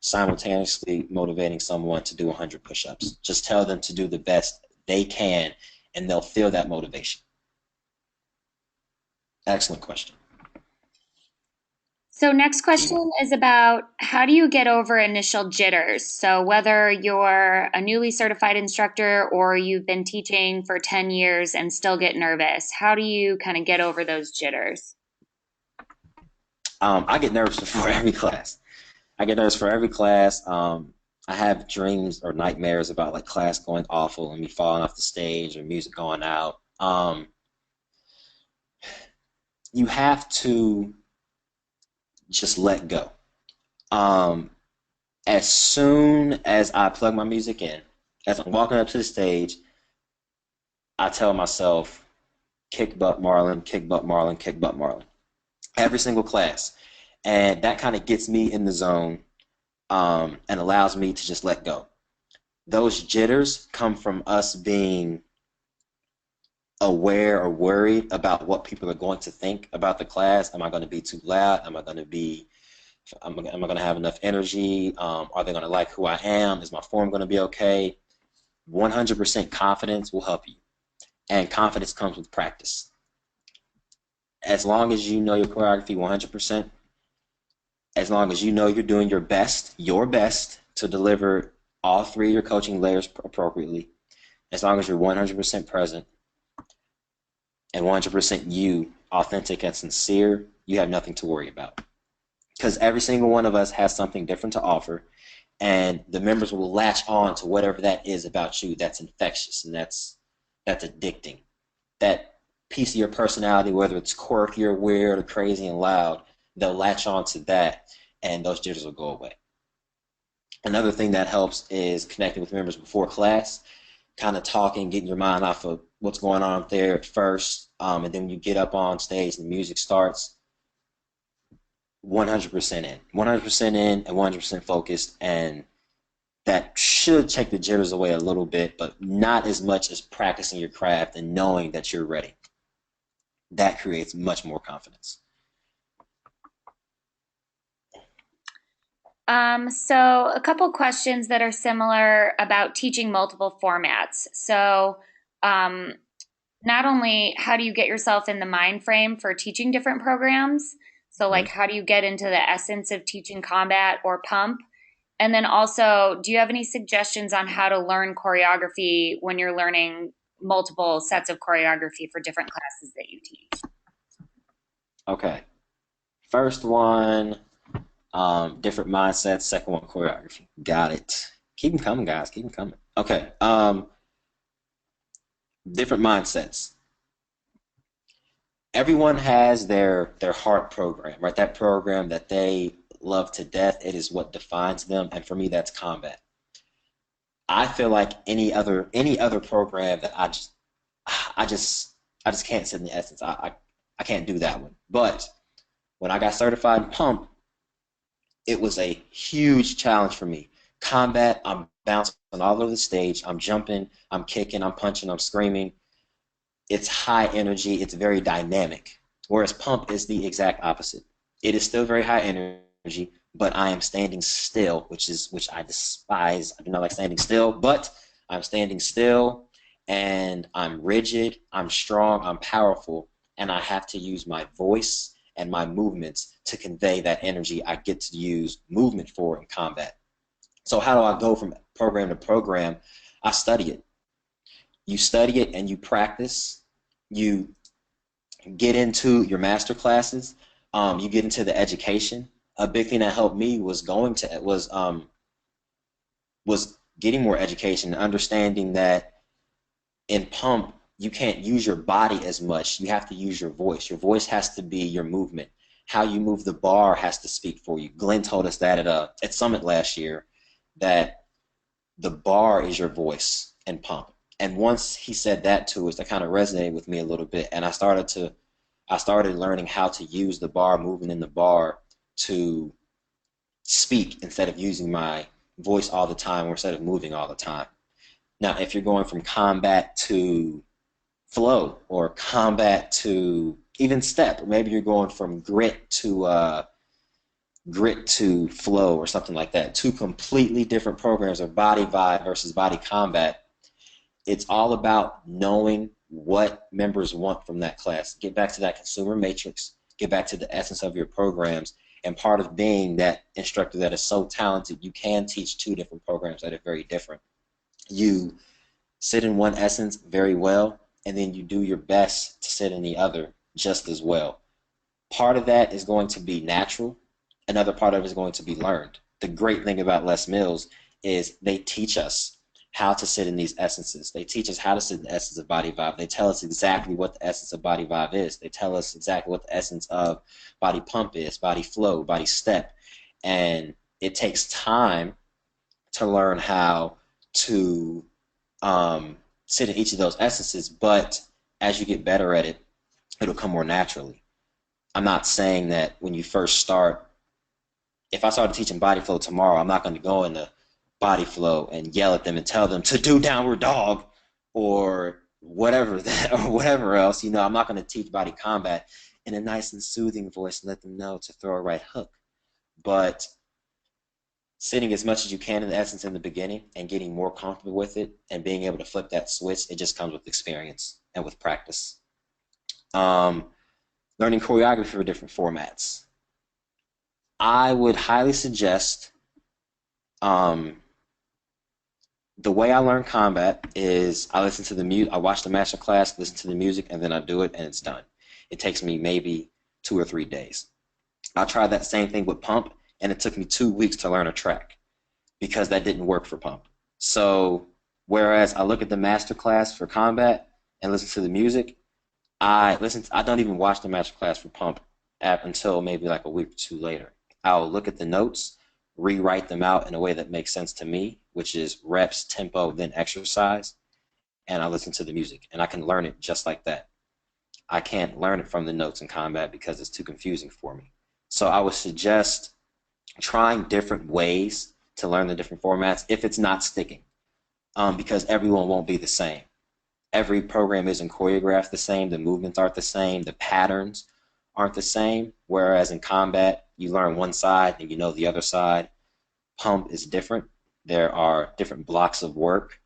simultaneously motivating someone to do 100 push-ups. Just tell them to do the best they can, and they'll feel that motivation. Excellent question. So next question is about how do you get over initial jitters? So whether you're a newly certified instructor or you've been teaching for 10 years and still get nervous, how do you kind of get over those jitters? I get nervous before every class. I get nervous for every class. I have dreams or nightmares about like class going awful and me falling off the stage or music going out. You have to just let go. Um, as soon as I plug my music in, as I'm walking up to the stage, I tell myself, kick butt Marlin, kick butt Marlin, kick butt Marlin. Every single class. And that kind of gets me in the zone, and allows me to just let go. Those jitters come from us being aware or worried about what people are going to think about the class. Am I going to be too loud? Am I going to have enough energy? Are they going to like who I am? Is my form going to be okay? 100% confidence will help you. And confidence comes with practice. As long as you know your choreography 100%, as long as you know you're doing your best to deliver all three of your coaching layers appropriately, as long as you're 100% present and 100% you, authentic and sincere, you have nothing to worry about. Because every single one of us has something different to offer, and the members will latch on to whatever that is about you that's infectious, and that's addicting. That piece of your personality, whether it's quirky or weird or crazy and loud, they'll latch on to that and those jitters will go away. Another thing that helps is connecting with members before class, kind of talking, getting your mind off of what's going on up there at first. And then when you get up on stage and the music starts, 100% in, 100% in, and 100% focused. And that should take the jitters away a little bit, but not as much as practicing your craft and knowing that you're ready. That creates much more confidence. So a couple questions that are similar about teaching multiple formats. So, um, not only how do you get yourself in the mind frame for teaching different programs? So, like, Mhm. how do you get into the essence of teaching combat or pump? And then also, do you have any suggestions on how to learn choreography when you're learning multiple sets of choreography for different classes that you teach? Okay. First one, different mindsets. Second one, choreography. Got it. Keep them coming, guys. Keep them coming. Okay. Different mindsets. Everyone has their heart program, right? That program that they love to death. It is what defines them, and for me, that's combat. I feel like any other program that I just I just can't sit in the essence. I can't do that one. But when I got certified in pump, it was a huge challenge for me. Combat, I'm bouncing all over the stage. I'm jumping, I'm kicking, I'm punching, I'm screaming. It's high energy, it's very dynamic. Whereas pump is the exact opposite. It is still very high energy, but I am standing still, which I despise. I do not like standing still, but I'm standing still and I'm rigid, I'm strong, I'm powerful, and I have to use my voice and my movements to convey that energy I get to use movement for in combat. So how do I go from program to program? I study it. You study it and you practice. You get into your master classes. You get into the education. A big thing that helped me was going to was getting more education and understanding that in pump you can't use your body as much. You have to use your voice. Your voice has to be your movement. How you move the bar has to speak for you. Glenn told us that at Summit last year, that the bar is your voice and pump. And once he said that to us, that kind of resonated with me a little bit. And I started learning how to use the bar, moving in the bar to speak instead of using my voice all the time or instead of moving all the time. Now, if you're going from combat to flow or combat to even step, or maybe you're going from grit to flow or something like that, two completely different programs of body vibe versus body combat. It's all about knowing what members want from that class. Get back to that consumer matrix, get back to the essence of your programs. And part of being that instructor that is so talented, you can teach two different programs that are very different. You sit in one essence very well, and then you do your best to sit in the other just as well. Part of that is going to be natural. Another part of it is going to be learned. The great thing about Les Mills is they teach us how to sit in these essences. They teach us how to sit in the essence of body vibe. They tell us exactly what the essence of body vibe is. They tell us exactly what the essence of body pump is, body flow, body step. And it takes time to learn how to sit in each of those essences, but as you get better at it, it'll come more naturally. I'm not saying that when you first start, if I started teaching body flow tomorrow, I'm not going to go into body flow and yell at them and tell them to do downward dog or whatever that or whatever else. I'm not going to teach body combat in a nice and soothing voice and let them know to throw a right hook. But sitting as much as you can in the essence in the beginning and getting more comfortable with it and being able to flip that switch, it just comes with experience and with practice. Um, Learning choreography for different formats. I would highly suggest um, the way I learn combat is I listen to the music, I watch the master class, listen to the music, and then I do it, and it's done. It takes me maybe 2 or 3 days. I tried that same thing with pump, and it took me 2 weeks to learn a track because that didn't work for pump. So whereas I look at the master class for combat, and listen to the music, I don't even watch the master class for pump app until maybe like a week or two later. I'll look at the notes, rewrite them out in a way that makes sense to me, which is reps, tempo, then exercise, and I listen to the music, and I can learn it just like that. I can't learn it from the notes in combat because it's too confusing for me. So I would suggest trying different ways to learn the different formats if it's not sticking, because everyone won't be the same. Every program isn't choreographed the same. The movements aren't the same. The patterns aren't the same. Whereas in combat, you learn one side and you know the other side. Pump is different. There are different blocks of work.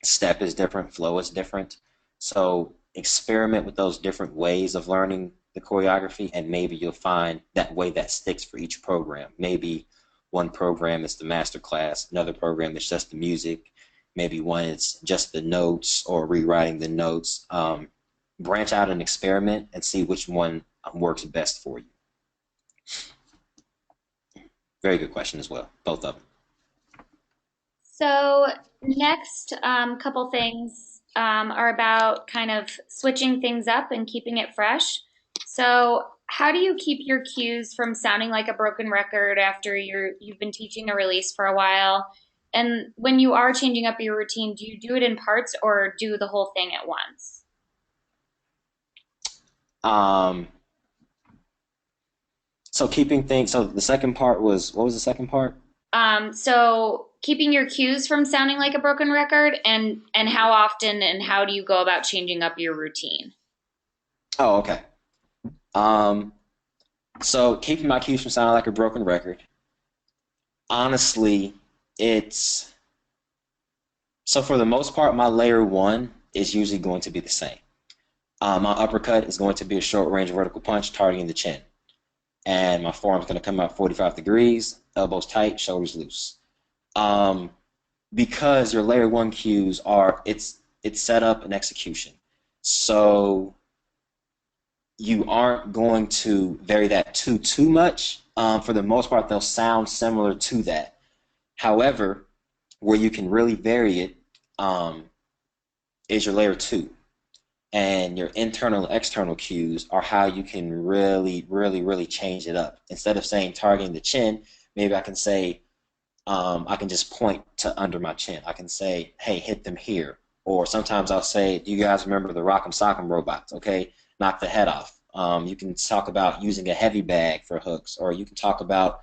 Step is different. Flow is different. So experiment with those different ways of learning the choreography, and maybe you'll find that way that sticks for each program. Maybe one program is the master class, another program is just the music, maybe one is just the notes or rewriting the notes. Branch out and experiment and see which one works best for you. Very good question as well, both of them. So, next couple things are about kind of switching things up and keeping it fresh. So, how do you keep your cues from sounding like a broken record after you've been teaching a release for a while? And when you are changing up your routine, do you do it in parts or do the whole thing at once? Um, so keeping things, so the second part was, what was the second part? So keeping your cues from sounding like a broken record, and how often and how do you go about changing up your routine? Oh, okay. Um, so keeping my cues from sounding like a broken record. Honestly, it's so for the most part, my layer one is usually going to be the same. My uppercut is going to be a short range vertical punch targeting the chin. And my forearm's going to come out 45 degrees, elbows tight, shoulders loose. Um, because your layer one cues are, it's set up and execution. So you aren't going to vary that too much. For the most part, they'll sound similar to that. However, where you can really vary it um, is your layer two. And your internal and external cues are how you can really change it up. Instead of saying targeting the chin, maybe I can say, I can just point to under my chin. I can say, hey, hit them here. Or sometimes I'll say, do you guys remember the Rock'em Sock'em robots? Okay, knock the head off. You can talk about using a heavy bag for hooks, or you can talk about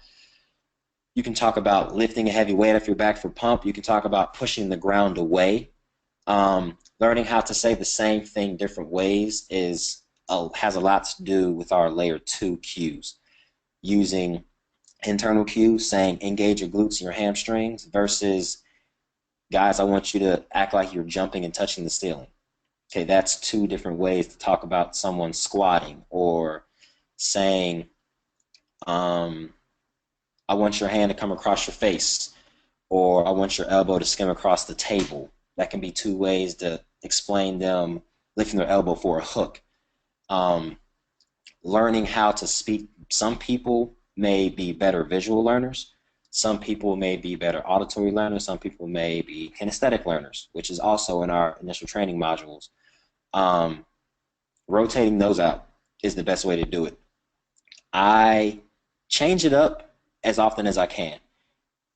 lifting a heavy weight off your back for pump. You can talk about pushing the ground away. Learning how to say the same thing different ways has a lot to do with our layer two cues. Using internal cues, saying engage your glutes and your hamstrings versus guys, I want you to act like you're jumping and touching the ceiling. Okay, that's two different ways to talk about someone squatting or saying, um, I want your hand to come across your face or I want your elbow to skim across the table. That can be two ways to explain them lifting their elbow for a hook. Um, Learning how to speak. Some people may be better visual learners. Some people may be better auditory learners. Some people may be kinesthetic learners, which is also in our initial training modules. Um, Rotating those out is the best way to do it. I change it up as often as I can.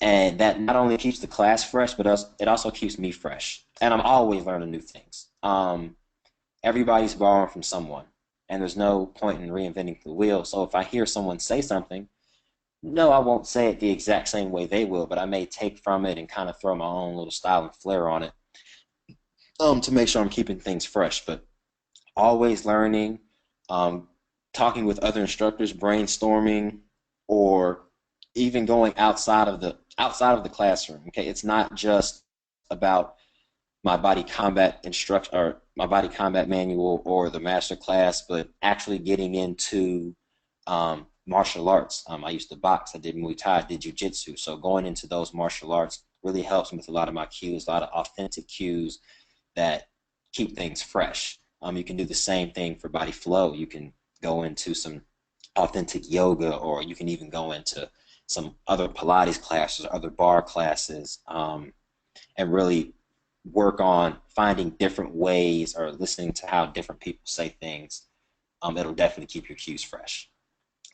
And that not only keeps the class fresh, but it also keeps me fresh. And I'm always learning new things. Everybody's borrowing from someone, and there's no point in reinventing the wheel. So if I hear someone say something, no, I won't say it the exact same way they will, but I may take from it and kind of throw my own little style and flair on it, to make sure I'm keeping things fresh. But always learning, um, talking with other instructors, brainstorming, or even going outside of the classroom. Okay, it's not just about my body combat instruct or my body combat manual or the master class, but actually getting into martial arts. I used to box, I did Muay Thai, I did Jiu-Jitsu. So going into those martial arts really helps me with a lot of my cues, a lot of authentic cues that keep things fresh. You can do the same thing for body flow. You can go into some authentic yoga, or you can even go into some other Pilates classes, other bar classes, and really work on finding different ways or listening to how different people say things, it'll definitely keep your cues fresh.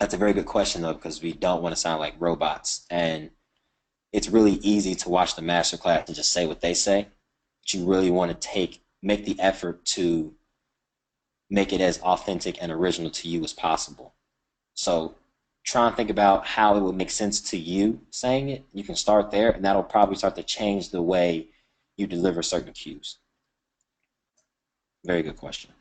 That's a very good question though, because we don't want to sound like robots. And it's really easy to watch the master class and just say what they say. But you really want to make the effort to make it as authentic and original to you as possible. So try and think about how it would make sense to you saying it. You can start there, and that'll probably start to change the way you deliver certain cues. Very good question.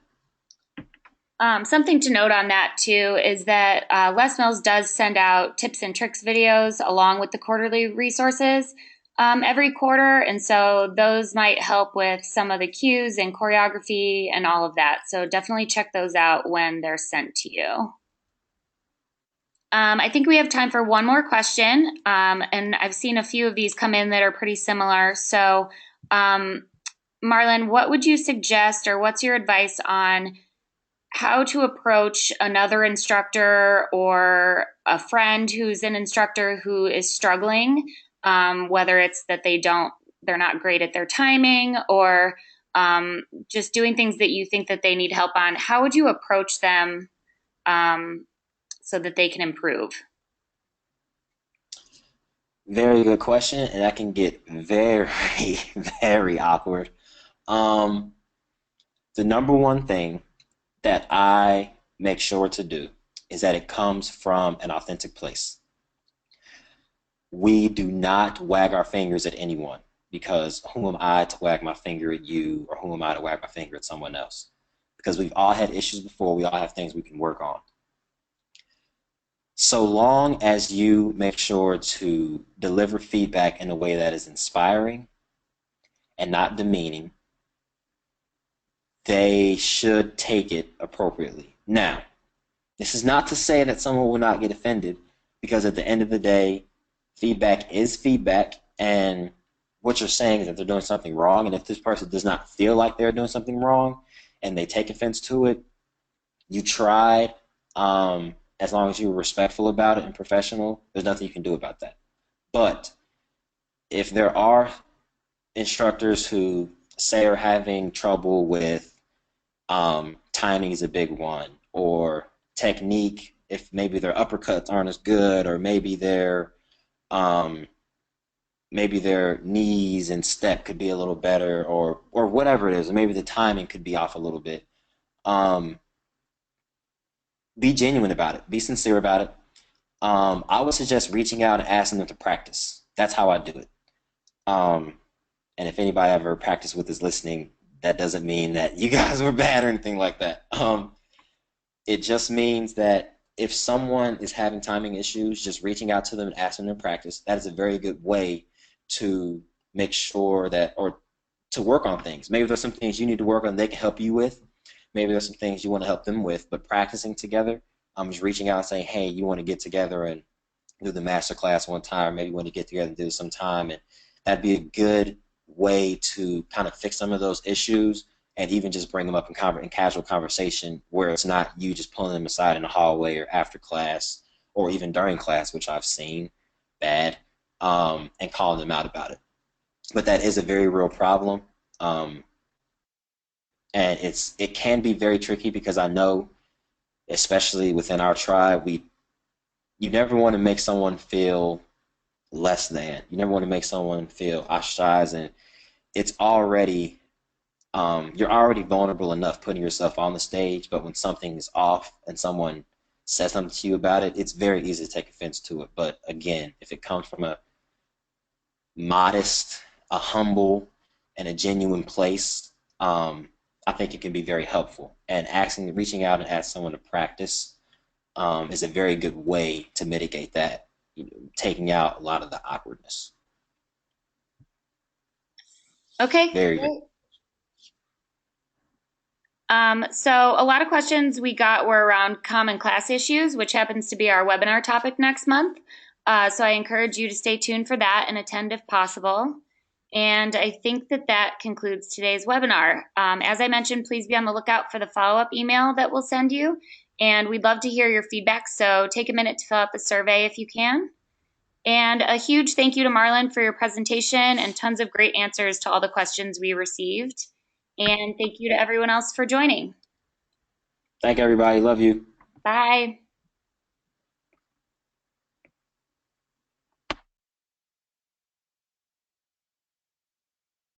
Something to note on that too is that Les Mills does send out tips and tricks videos along with the quarterly resources every quarter, and so those might help with some of the cues and choreography and all of that. So definitely check those out when they're sent to you. I think we have time for one more question, and I've seen a few of these come in that are pretty similar. So, Marlon, what would you suggest, or what's your advice on how to approach another instructor or a friend who's an instructor who is struggling, whether it's that they're not great at their timing, or just doing things that you think that they need help on? How would you approach them um, so that they can improve? Very good question, and that can get very, very awkward. Um, the number one thing that I make sure to do is that it comes from an authentic place. We do not wag our fingers at anyone because who am I to wag my finger at you, or who am I to wag my finger at someone else? Because we've all had issues before, we all have things we can work on. So long as you make sure to deliver feedback in a way that is inspiring and not demeaning, they should take it appropriately. Now, this is not to say that someone will not get offended, because at the end of the day, feedback is feedback, and what you're saying is that they're doing something wrong. And if this person does not feel like they're doing something wrong and they take offense to it, you tried. As long as you were respectful about it and professional, there's nothing you can do about that. But if there are instructors who say are having trouble with timing is a big one, or technique, if maybe their uppercuts aren't as good, or um, maybe their knees and step could be a little better, or whatever it is, or maybe the timing could be off a little bit. Um, be genuine about it. Be sincere about it. I would suggest reaching out and asking them to practice. That's how I do it. Um, and if anybody ever practiced with is listening, that doesn't mean that you guys were bad or anything like that. It just means that if someone is having timing issues, just reaching out to them and asking them to practice, that is a very good way to make sure that, or to work on things. Maybe there's some things you need to work on they can help you with. Maybe there's some things you want to help them with, but practicing together, just reaching out and saying, hey, you want to get together and do the master class one time, or maybe you want to get together and do it sometime, and that'd be a good way to kind of fix some of those issues, and even just bring them up in casual conversation, where it's not you just pulling them aside in the hallway or after class or even during class, which I've seen bad, and calling them out about it. But that is a very real problem, um, and it can be very tricky, because I know, especially within our tribe, you never want to make someone feel less than. You never want to make someone feel ostracized, and it's already you're already vulnerable enough putting yourself on the stage. But when something is off and someone says something to you about it, it's very easy to take offense to it. But again, if it comes from a modest, a humble, and a genuine place, I think it can be very helpful. And reaching out and asking someone to practice is a very good way to mitigate that, taking out a lot of the awkwardness. Okay, Very, very. great. So a lot of questions we got were around common class issues, which happens to be our webinar topic next month. So I encourage you to stay tuned for that and attend if possible. And I think that that concludes today's webinar. As I mentioned, please be on the lookout for the follow-up email that we'll send you. And we'd love to hear your feedback, so take a minute to fill out the survey if you can. And a huge thank you to Marlon for your presentation and tons of great answers to all the questions we received. And thank you to everyone else for joining. Thank everybody. Love you. Bye.